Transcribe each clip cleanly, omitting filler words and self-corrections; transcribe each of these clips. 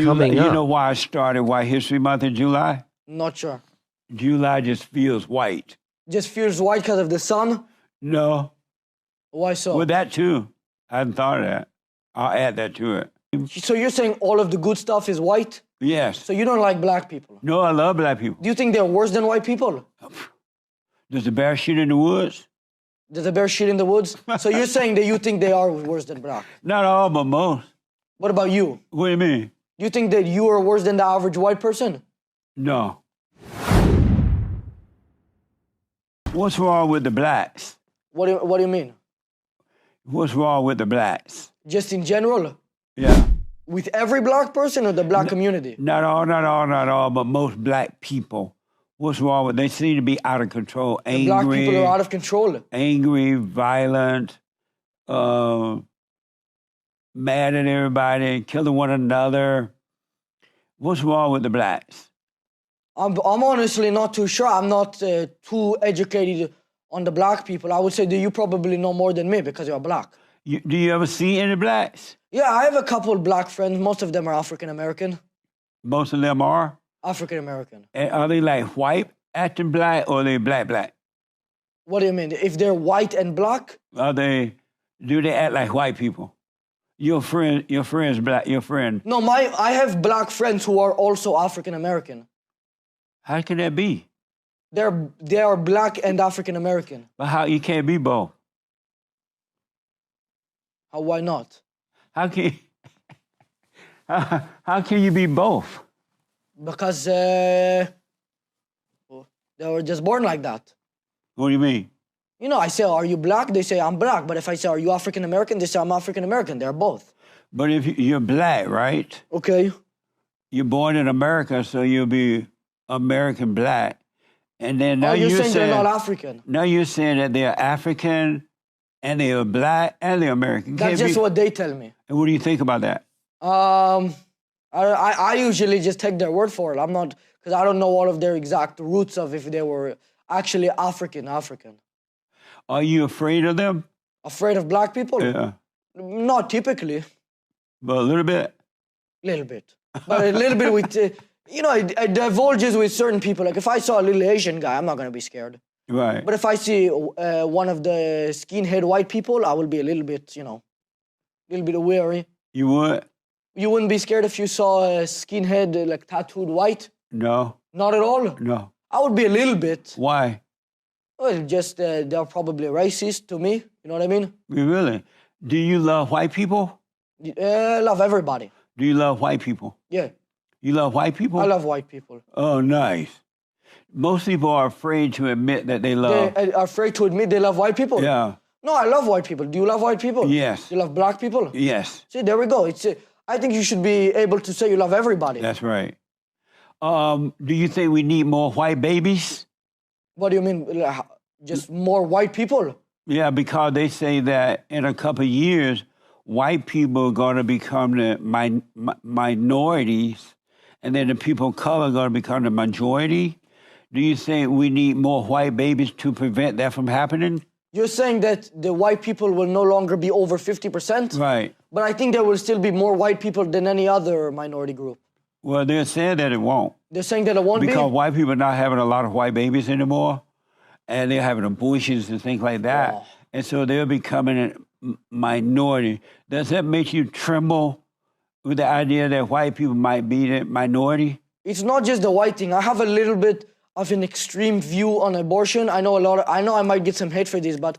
coming up. You know why I started White History Month in July? Not sure. July just feels white. Just feels white because of the sun? No. Why so? Well, that too. I hadn't thought of that. I'll add that to it. So you're saying all of the good stuff is white? Yes. So you don't like black people? No, I love black people. Do you think they're worse than white people? Does the bear shit in the woods? Does the bear shit in the woods? So you're saying that you think they are worse than black? Not all, but most. What about you? What do you mean? You think that you are worse than the average white person? No. What's wrong with the blacks? What do you mean? What's wrong with the blacks? Just in general? Yeah. With every black person or the black community? Not all, but most black people. What's wrong with they seem to be out of control, angry. Black people are out of control. Angry, violent, mad at everybody, killing one another. What's wrong with the blacks? I'm honestly not too sure. I'm not too educated on the black people. I would say that you probably know more than me because you're black. Do you ever see any blacks? Yeah, I have a couple black friends. Most of them are African American. Most of them are? African American. And are they like white acting black or are they black? What do you mean? If they're white and black? Do they act like white people? Your friend's black, your friend. No, I have black friends who are also African American. How can that be? They are black and African American. But how you can't be both? Why not? How can how can you be both? Because they were just born like that. What do you mean? You know, I say, are you black? They say, I'm black. But if I say, are you African American? They say, I'm African American. They're both. But if you're black, right? Okay. You're born in America, so you'll be American black. And then now you're saying they're not African. Now you're saying that they're African and they're black and they're American. That's just what they tell me. And what do you think about that? I usually just take their word for it. I'm not, because I don't know all of their exact roots of if they were actually African. Are you afraid of them? Afraid of black people? Yeah. Not typically. But a little bit? Little bit. But a little bit with, it divulges with certain people. Like if I saw a little Asian guy, I'm not going to be scared. Right. But if I see one of the skinhead white people, I will be a little bit, a little bit wary. You would? You wouldn't be scared if you saw a skinhead, like tattooed white? No. Not at all? No. I would be a little bit. Why? Well, just they're probably racist to me. You know what I mean? Really? Do you love white people? Love everybody. Do you love white people? Yeah. You love white people? I love white people. Oh, nice. Most people are afraid to admit that they love... They are afraid to admit they love white people? Yeah. No, I love white people. Do you love white people? Yes. You love black people? Yes. See, there we go. I think you should be able to say you love everybody. That's right. Do you think we need more white babies? What do you mean? Just more white people? Yeah, because they say that in a couple of years, white people are going to become the minorities, and then the people of color are going to become the majority. Do you think we need more white babies to prevent that from happening? You're saying that the white people will no longer be over 50%? Right. But I think there will still be more white people than any other minority group. Well, they're saying that it won't. They're saying that it won't be? Because white people are not having a lot of white babies anymore, and they're having abortions and things like that. Wow. And so they're becoming a minority. Does that make you tremble with the idea that white people might be the minority? It's not just the white thing. I have a little bit of an extreme view on abortion. I know I might get some hate for this, but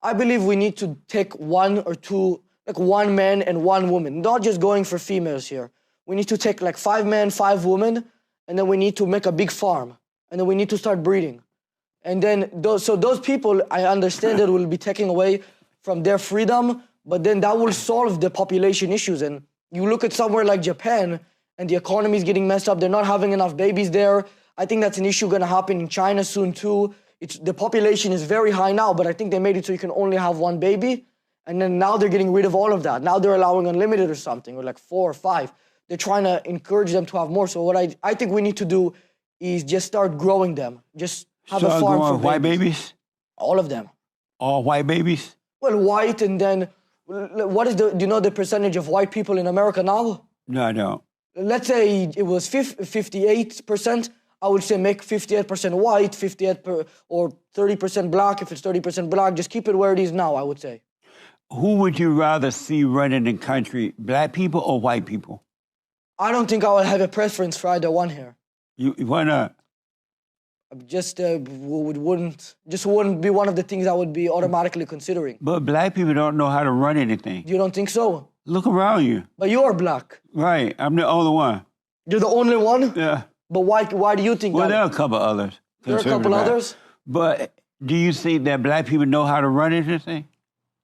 I believe we need to take one or two, like one man and one woman, not just going for females here. We need to take like 5 men, 5 women, and then we need to make a big farm, and then we need to start breeding. And then those people, I understand that will be taken away from their freedom, but then that will solve the population issues. And you look at somewhere like Japan, and the economy is getting messed up. They're not having enough babies there. I think that's an issue going to happen in China soon too. The population is very high now, but I think they made it so you can only have 1 baby. And then now they're getting rid of all of that. Now they're allowing unlimited or something, or like 4 or 5. They're trying to encourage them to have more. So what I think we need to do is just start growing them. Just have a farm for babies. White babies? All of them. All white babies? Well, white, and then do you know the percentage of white people in America now? No, I don't. let's say it was 58%, I would say make 58% white, or 30% black. If it's 30% black, just keep it where it is now, I would say. Who would you rather see running the country, black people or white people? I don't think I would have a preference for either one here. Why not? Just wouldn't be one of the things I would be automatically considering. But black people don't know how to run anything. You don't think so? Look around you. But you are black. Right, I'm the only one. You're the only one? Yeah. But why do you think Well, that? there are a couple others. There are a couple others? But do you think that black people know how to run anything?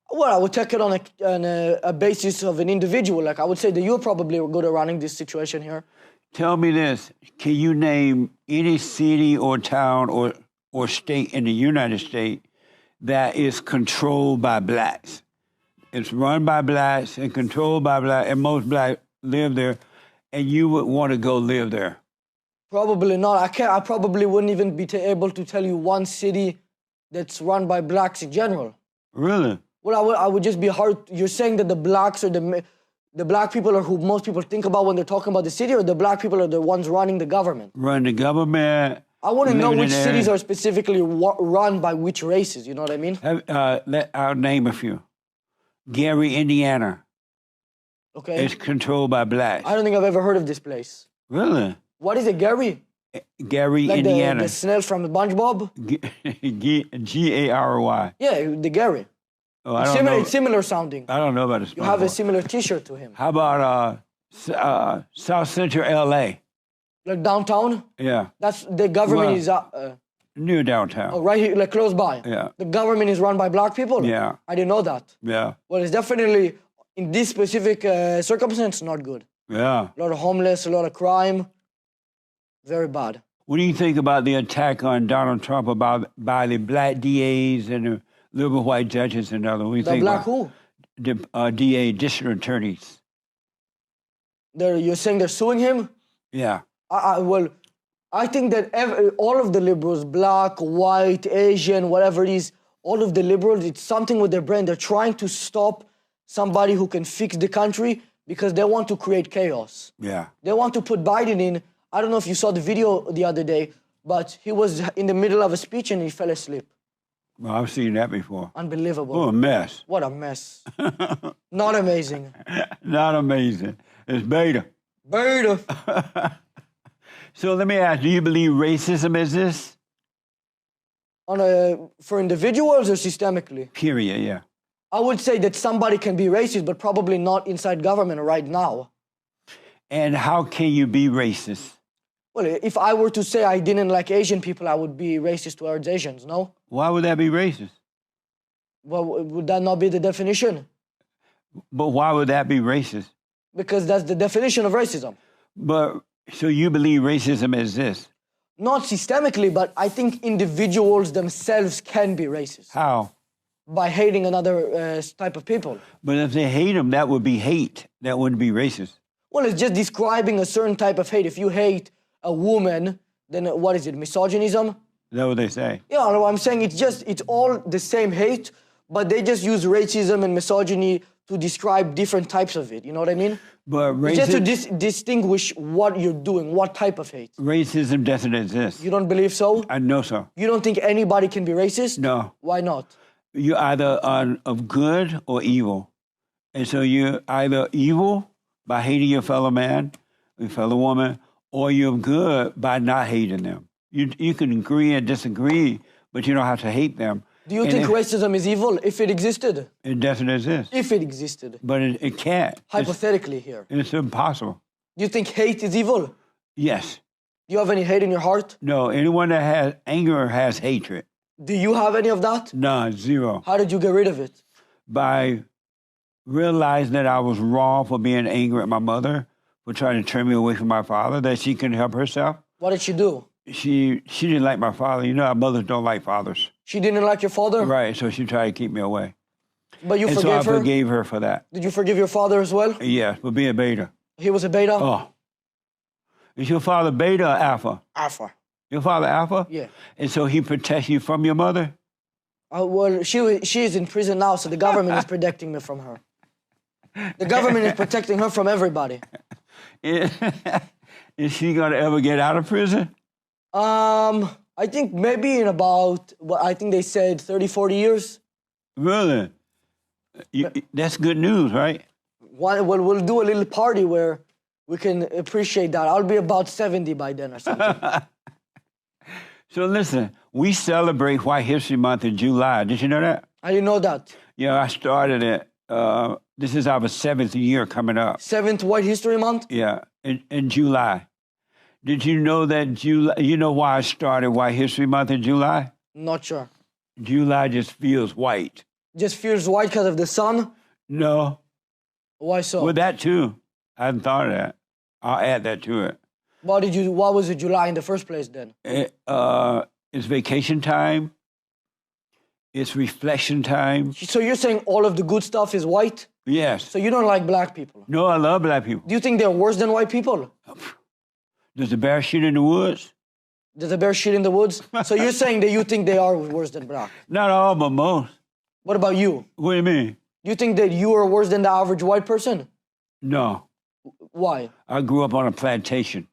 Well, I would take it on a basis of an individual. Like, I would say that you're probably good at running this situation here. Tell me this. Can you name any city or town or state in the United States that is controlled by blacks? It's run by blacks and controlled by blacks, and most blacks live there, and you would want to go live there. Probably not. I probably wouldn't even be able to tell you one city that's run by blacks in general. Really? Well, I would just be hard. You're saying that the blacks are the black people are who most people think about when they're talking about the city, or the black people are the ones running the government? Run the government. I want to know which cities are specifically run by which races. You know what I mean? I'll name a few. Gary, Indiana. Okay. It's controlled by blacks. I don't think I've ever heard of this place. Really? What is it, Gary? Gary, like Indiana. The snail from SpongeBob? Gary. Yeah, the Gary. Oh, I don't know. It's similar sounding. I don't know about the SpongeBob. You have a similar T-shirt to him. How about South Central L.A.? Like downtown? Yeah. That's the government is near downtown. right here, like close by. Yeah. The government is run by black people? Yeah. I didn't know that. Yeah. Well, it's definitely, in this specific circumstance, not good. Yeah. A lot of homeless, a lot of crime. Very bad. What do you think about the attack on Donald Trump by the black DAs and the liberal white judges and others? What do you think black about who? The DA, district attorneys. You're saying they're suing him? Yeah. Well, I think that all of the liberals, black, white, Asian, whatever it is, all of the liberals, it's something with their brain. They're trying to stop somebody who can fix the country because they want to create chaos. Yeah. They want to put Biden in. I don't know if you saw the video the other day, but he was in the middle of a speech and he fell asleep. Well, I've seen that before. Unbelievable. Oh, a mess. What a mess. Not amazing. Not amazing. It's beta. Beta. So let me ask, do you believe racism exists? For individuals or systemically? Period, yeah. I would say that somebody can be racist, but probably not inside government right now. And how can you be racist? Well, if I were to say I didn't like Asian people, I would be racist towards Asians, no? Why would that be racist? Well, would that not be the definition? But why would that be racist? Because that's the definition of racism. But, so you believe racism exists? Not systemically, but I think individuals themselves can be racist. How? By hating another type of people. But if they hate them, that would be hate. That wouldn't be racist. Well, it's just describing a certain type of hate. If you hate a woman, then what is it, misogynism? Is that what they say? Yeah, no, I'm saying it's all the same hate, but they just use racism and misogyny to describe different types of it. You know what I mean? But Just to distinguish what you're doing, what type of hate. Racism doesn't exist. You don't believe so? I know so. You don't think anybody can be racist? No. Why not? You're either of good or evil. And so you're either evil by hating your fellow man, your fellow woman, or you're good by not hating them. You can agree and disagree, but you don't have to hate them. Do you think racism is evil if it existed? It doesn't exist. If it existed. But it can't. Hypothetically here. It's impossible. Do you think hate is evil? Yes. Do you have any hate in your heart? No, anyone that has anger has hatred. Do you have any of that? None, zero. How did you get rid of it? By realizing that I was wrong for being angry at my mother, for trying to turn me away from my father, that she couldn't help herself. What did she do? She didn't like my father. You know how mothers don't like fathers. She didn't like your father? Right, so she tried to keep me away. But you and forgave her? so I forgave her for that. Did you forgive your father as well? Yes, for being beta. He was a beta? Oh. Is your father beta or alpha? Alpha. Your father alpha? Yeah. And so he protects you from your mother? Well, she is in prison now, so the government is protecting me from her. The government is protecting her from everybody. Is she gonna ever get out of prison? I think maybe in about, I think they said 30, 40 years. Really? That's good news, right? We'll do a little party where we can appreciate that. I'll be about 70 by then or something. So listen, we celebrate White History Month in July. Did you know that? I didn't know that. Yeah, I started it. This is our 7th year coming up. 7th White History Month? Yeah, in July. Did you know that July? You know why I started White History Month in July? Not sure. July just feels white. Just feels white because of the sun? No. Why so? Well, that too. I hadn't thought of that. I'll add that to it. Why was it July in the first place then? It's vacation time. It's reflection time. So you're saying all of the good stuff is white? Yes. So you don't like black people? No, I love black people. Do you think they're worse than white people? Does the bear shit in the woods? Does the bear shit in the woods? So you're saying that you think they are worse than black? Not all, but most. What about you? What do you mean? Do you think that you are worse than the average white person? No. Why? I grew up on a plantation.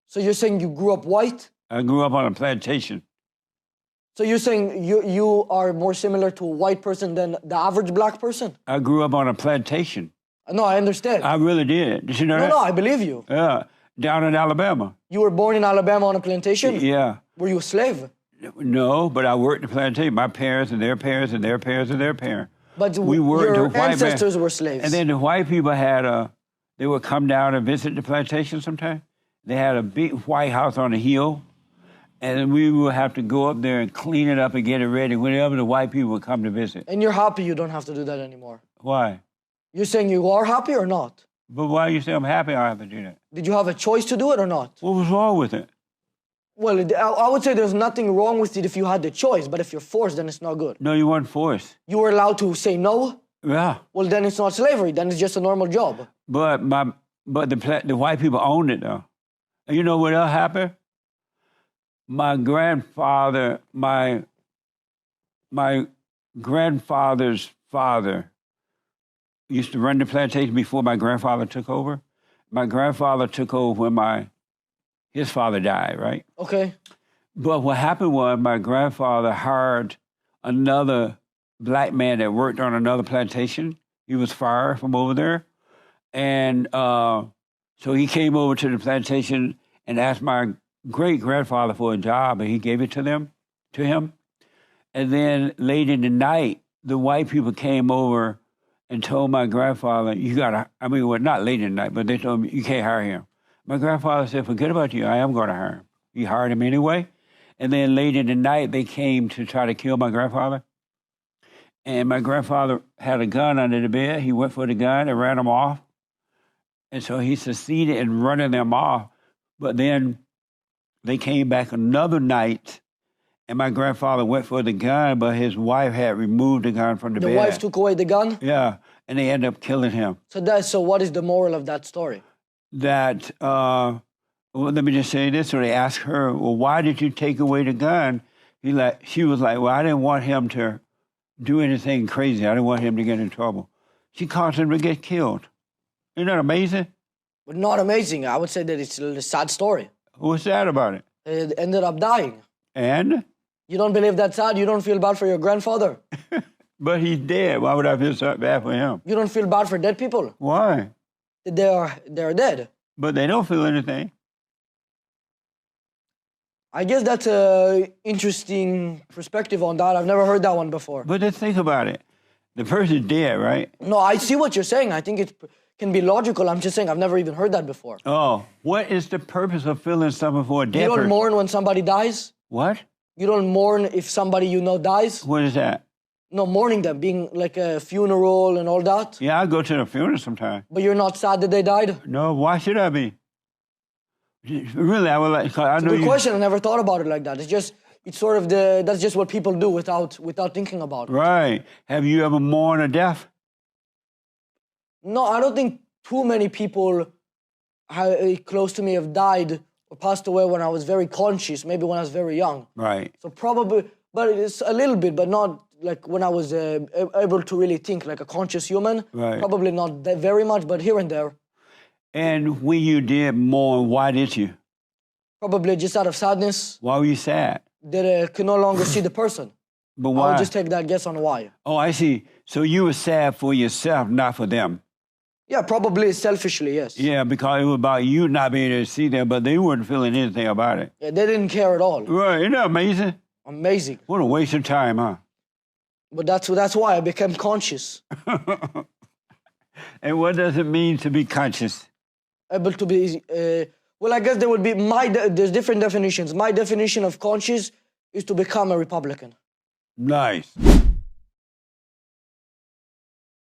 So you're saying you grew up white? I grew up on a plantation. So you're saying you are more similar to a white person than the average black person? I grew up on a plantation. No, I understand. I really did. Did you know that? No, I believe you. Yeah, down in Alabama. You were born in Alabama on a plantation? Yeah. Were you a slave? No, but I worked the plantation. My parents and their parents and their parents and their parents. But we worked your the white ancestors man. were slaves. And then the white people they would come down and visit the plantation sometime. They had a big white house on a hill. And then we would have to go up there and clean it up and get it ready whenever the white people would come to visit. And you're happy you don't have to do that anymore? Why? You're saying you are happy or not? But why you say I'm happy I have to do that? Did you have a choice to do it or not? What was wrong with it? Well, I would say there's nothing wrong with it if you had the choice, but if you're forced, then it's not good. No, you weren't forced. You were allowed to say no? Yeah. Well, then it's not slavery. Then it's just a normal job. But the white people owned it, though. And you know what else happened? My grandfather's father used to run the plantation before my grandfather took over. My grandfather took over when his father died, right? Okay. But what happened was my grandfather hired another black man that worked on another plantation. He was fired from over there. And so he came over to the plantation and asked my great-grandfather for a job, and he gave it to him. And then late in the night, the white people came over and told my grandfather, not late in the night, but they told him, you can't hire him. My grandfather said, forget about you, I am going to hire him. He hired him anyway. And then late in the night, they came to try to kill my grandfather. And my grandfather had a gun under the bed. He went for the gun and ran them off. And so he succeeded in running them off. But then they came back another night, and my grandfather went for the gun, but his wife had removed the gun from the bed. The wife took away the gun? Yeah, and they ended up killing him. So what is the moral of that story? That, well, let me just say this. So they asked her, well, why did you take away the gun? She was like, well, I didn't want him to do anything crazy. I didn't want him to get in trouble. She caused him to get killed. Isn't that amazing? But not amazing. I would say that it's a sad story. What's sad about it? It ended up dying. And? You don't believe that's sad? You don't feel bad for your grandfather? But he's dead. Why would I feel so bad for him? You don't feel bad for dead people? Why? They're dead. But they don't feel anything. I guess that's an interesting perspective on that. I've never heard that one before. But just think about it. The person's dead, right? No, I see what you're saying. I think it can be logical. I'm just saying I've never even heard that before. Oh, what is the purpose of feeling something for a dead You person? don't mourn when somebody dies? What? You don't mourn if somebody you know dies? What is that? No, mourning them, being like a funeral and all that. Yeah, I go to the funeral sometime. But you're not sad that they died? No, why should I be? Really, I would like. I know Good question. I never thought about it like that. It's sort of that's just what people do without thinking about it. Right. Have you ever mourned a death? No, I don't think too many people close to me have died or passed away when I was very conscious, maybe when I was very young. Right. So probably, but it's a little bit, but not like when I was able to really think like a conscious human. Right. Probably not that very much, but here and there. And when you did mourn, why did you? Probably just out of sadness Why were you sad? that I could no longer see the person. But I why? would just take that guess on why. Oh, I see. So you were sad for yourself, not for them. Yeah, probably selfishly, yes. Yeah, because it was about you not being able to see them, but they weren't feeling anything about it. Yeah, they didn't care at all. Right, isn't that amazing? Amazing. What a waste of time, huh? But that's why I became conscious. And what does it mean to be conscious? Able to be, well, I guess there would be there's different definitions. My definition of conscious is to become a Republican. Nice.